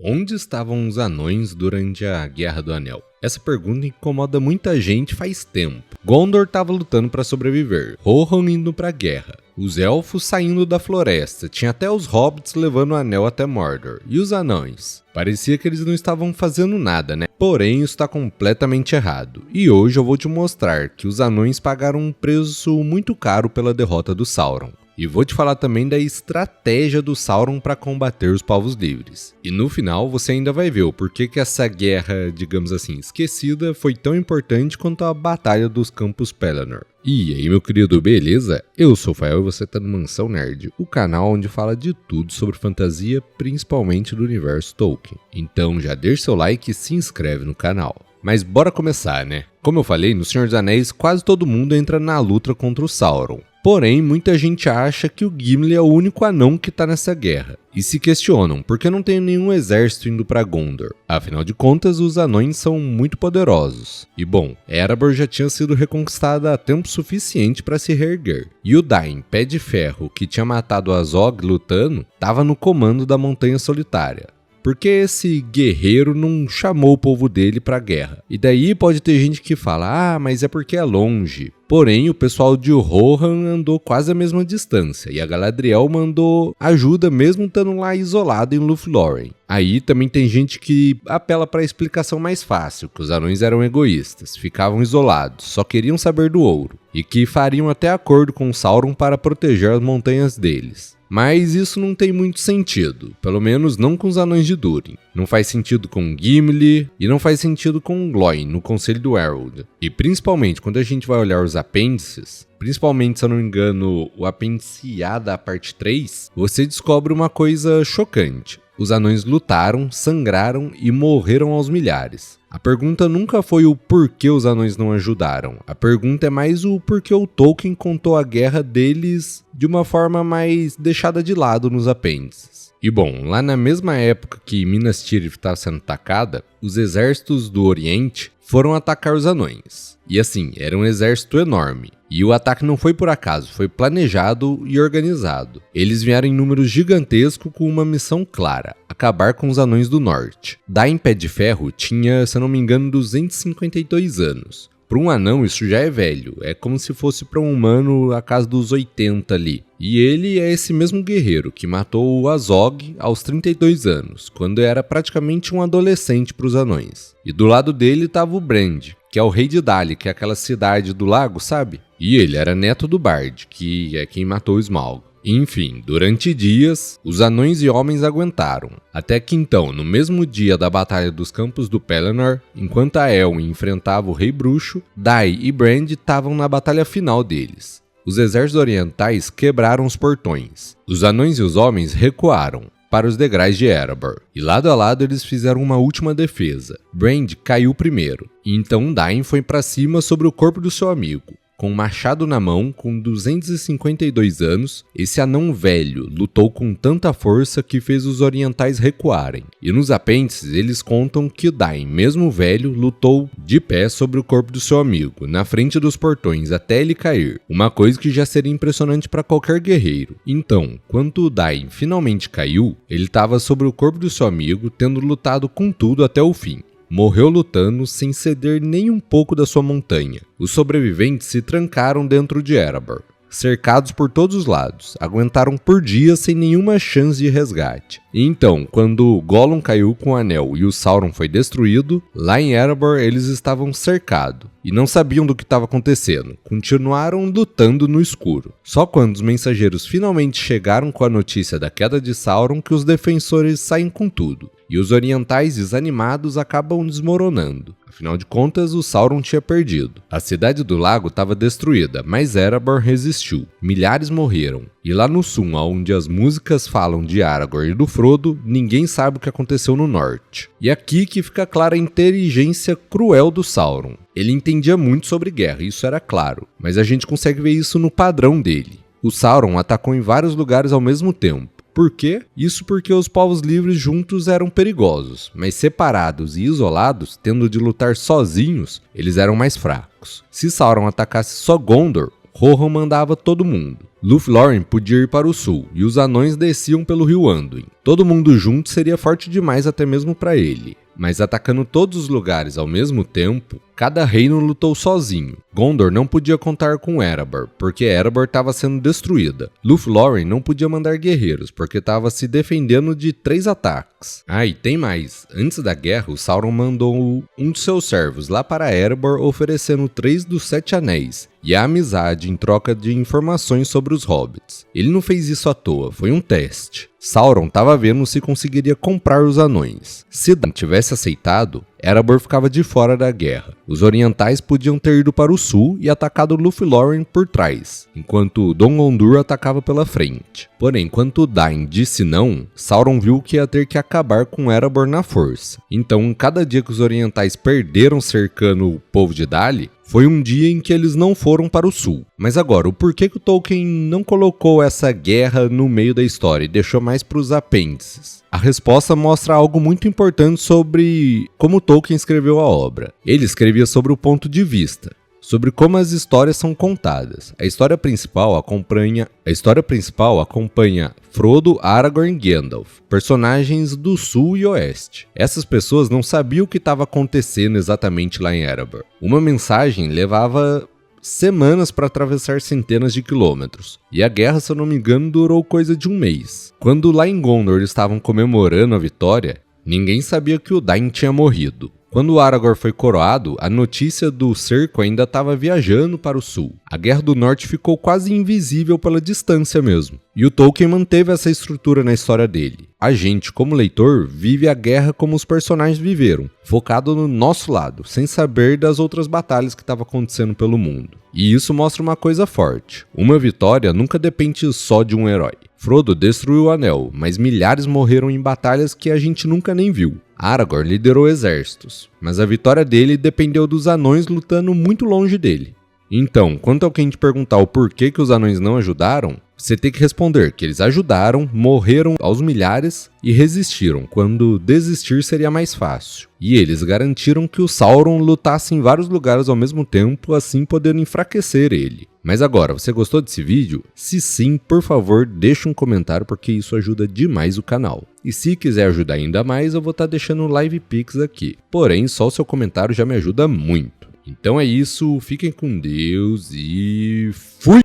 Onde estavam os anões durante a Guerra do Anel? Essa pergunta incomoda muita gente faz tempo. Gondor estava lutando para sobreviver, Rohan indo para a guerra, os elfos saindo da floresta, tinha até os hobbits levando o anel até Mordor. E os anões? Parecia que eles não estavam fazendo nada, né? Porém, isso está completamente errado. E hoje eu vou te mostrar que os anões pagaram um preço muito caro pela derrota do Sauron. E vou te falar também da estratégia do Sauron para combater os povos livres. E no final você ainda vai ver o porquê que essa guerra, digamos assim, esquecida foi tão importante quanto a Batalha dos Campos Pelennor. E aí, meu querido, beleza? Eu sou o Fael e você tá no Mansão Nerd, o canal onde fala de tudo sobre fantasia, principalmente do universo Tolkien. Então já deixa seu like e se inscreve no canal. Mas bora começar, né? Como eu falei, no Senhor dos Anéis quase todo mundo entra na luta contra o Sauron. Porém, muita gente acha que o Gimli é o único anão que tá nessa guerra. E se questionam por que não tem nenhum exército indo para Gondor. Afinal de contas, os anões são muito poderosos. E bom, Erebor já tinha sido reconquistada há tempo suficiente para se reerguer. E o Dain, Pé de Ferro, que tinha matado Azog lutando, estava no comando da Montanha Solitária. Por que esse guerreiro não chamou o povo dele pra guerra? E daí pode ter gente que fala, mas é porque é longe. Porém, o pessoal de Rohan andou quase a mesma distância, e a Galadriel mandou ajuda mesmo estando lá isolado em Lothlórien. Aí também tem gente que apela para a explicação mais fácil, que os anões eram egoístas, ficavam isolados, só queriam saber do ouro, e que fariam até acordo com Sauron para proteger as montanhas deles. Mas isso não tem muito sentido, pelo menos não com os anões de Durin. Não faz sentido com Gimli e não faz sentido com Glóin no Conselho do Elrond. E principalmente quando a gente vai olhar os apêndices, principalmente se eu não me engano o apêndice A da parte 3, você descobre uma coisa chocante. Os anões lutaram, sangraram e morreram aos milhares. A pergunta nunca foi o porquê os anões não ajudaram. A pergunta é mais o porquê o Tolkien contou a guerra deles de uma forma mais deixada de lado nos apêndices. E bom, lá na mesma época que Minas Tirith estava sendo atacada, os exércitos do Oriente foram atacar os anões. E assim, era um exército enorme. E o ataque não foi por acaso, foi planejado e organizado. Eles vieram em números gigantescos com uma missão clara: acabar com os anões do norte. Dain Pé de Ferro tinha, se eu não me engano, 252 anos. Para um anão isso já é velho, é como se fosse para um humano a casa dos 80 ali. E ele é esse mesmo guerreiro que matou o Azog aos 32 anos, quando era praticamente um adolescente para os anões. E do lado dele estava o Brand, que é o rei de Dali, que é aquela cidade do lago, sabe? E ele era neto do Bard, que é quem matou o Smaug. Enfim, durante dias, os anões e homens aguentaram. Até que então, no mesmo dia da Batalha dos Campos do Pelennor, enquanto a Elwin enfrentava o Rei Bruxo, Dai e Brand estavam na batalha final deles. Os exércitos orientais quebraram os portões. Os anões e os homens recuaram para os degraus de Erebor, e lado a lado eles fizeram uma última defesa. Brand caiu primeiro, e então Dain foi para cima sobre o corpo do seu amigo. Com um machado na mão, com 252 anos, esse anão velho lutou com tanta força que fez os orientais recuarem. E nos apêndices eles contam que Dain, mesmo velho, lutou de pé sobre o corpo do seu amigo, na frente dos portões, até ele cair. Uma coisa que já seria impressionante para qualquer guerreiro. Então, quando o Dain finalmente caiu, ele estava sobre o corpo do seu amigo, tendo lutado com tudo até o fim. Morreu lutando sem ceder nem um pouco da sua montanha. Os sobreviventes se trancaram dentro de Erebor, cercados por todos os lados, aguentaram por dias sem nenhuma chance de resgate. E então, quando Gollum caiu com o anel e o Sauron foi destruído, lá em Erebor eles estavam cercados e não sabiam do que estava acontecendo. Continuaram lutando no escuro. Só quando os mensageiros finalmente chegaram com a notícia da queda de Sauron que os defensores saem com tudo. E os orientais desanimados acabam desmoronando. Afinal de contas, o Sauron tinha perdido. A cidade do lago estava destruída, mas Erebor resistiu. Milhares morreram. E lá no sul, onde as músicas falam de Aragorn e do Frodo, ninguém sabe o que aconteceu no norte. E aqui que fica clara a inteligência cruel do Sauron. Ele entendia muito sobre guerra, isso era claro. Mas a gente consegue ver isso no padrão dele. O Sauron atacou em vários lugares ao mesmo tempo. Por quê? Isso porque os povos livres juntos eram perigosos, mas separados e isolados, tendo de lutar sozinhos, eles eram mais fracos. Se Sauron atacasse só Gondor, Rohan mandava todo mundo. Lothlórien podia ir para o sul, e os anões desciam pelo rio Anduin. Todo mundo junto seria forte demais até mesmo para ele. Mas atacando todos os lugares ao mesmo tempo, cada reino lutou sozinho. Gondor não podia contar com Erebor, porque Erebor estava sendo destruída. Lothlórien não podia mandar guerreiros, porque estava se defendendo de 3 ataques. Ah, e tem mais. Antes da guerra, o Sauron mandou um de seus servos lá para Erebor oferecendo 3 dos 7 anéis e a amizade em troca de informações sobre os hobbits. Ele não fez isso à toa, foi um teste. Sauron estava vendo se conseguiria comprar os anões. Se Dan tivesse aceitado, Erebor ficava de fora da guerra. Os orientais podiam ter ido para o sul e atacado Lothlórien por trás, enquanto Dom Guldur atacava pela frente. Porém, quando Dain disse não, Sauron viu que ia ter que acabar com Erebor na força. Então, cada dia que os orientais perderam cercando o povo de Dali, foi um dia em que eles não foram para o sul. Mas agora, o porquê que o Tolkien não colocou essa guerra no meio da história e deixou mais para os apêndices? A resposta mostra algo muito importante sobre como Tolkien escreveu a obra. Ele escrevia sobre o ponto de vista, sobre como as histórias são contadas. A história principal acompanha Frodo, Aragorn e Gandalf, personagens do sul e oeste. Essas pessoas não sabiam o que estava acontecendo exatamente lá em Erebor. Uma mensagem levava semanas para atravessar centenas de quilômetros, e a guerra, se eu não me engano, durou coisa de um mês. Quando lá em Gondor eles estavam comemorando a vitória, ninguém sabia que o Dain tinha morrido. Quando Aragorn foi coroado, a notícia do cerco ainda estava viajando para o sul. A Guerra do Norte ficou quase invisível pela distância mesmo. E o Tolkien manteve essa estrutura na história dele. A gente, como leitor, vive a guerra como os personagens viveram, focado no nosso lado, sem saber das outras batalhas que estavam acontecendo pelo mundo. E isso mostra uma coisa forte. Uma vitória nunca depende só de um herói. Frodo destruiu o Anel, mas milhares morreram em batalhas que a gente nunca nem viu. Aragorn liderou exércitos, mas a vitória dele dependeu dos anões lutando muito longe dele. Então, quando alguém te perguntar o porquê que os anões não ajudaram, você tem que responder que eles ajudaram, morreram aos milhares e resistiram, quando desistir seria mais fácil. E eles garantiram que o Sauron lutasse em vários lugares ao mesmo tempo, assim podendo enfraquecer ele. Mas agora, você gostou desse vídeo? Se sim, por favor, deixe um comentário porque isso ajuda demais o canal. E se quiser ajudar ainda mais, eu vou estar deixando o Live Pix aqui. Porém, só o seu comentário já me ajuda muito. Então é isso, fiquem com Deus e fui!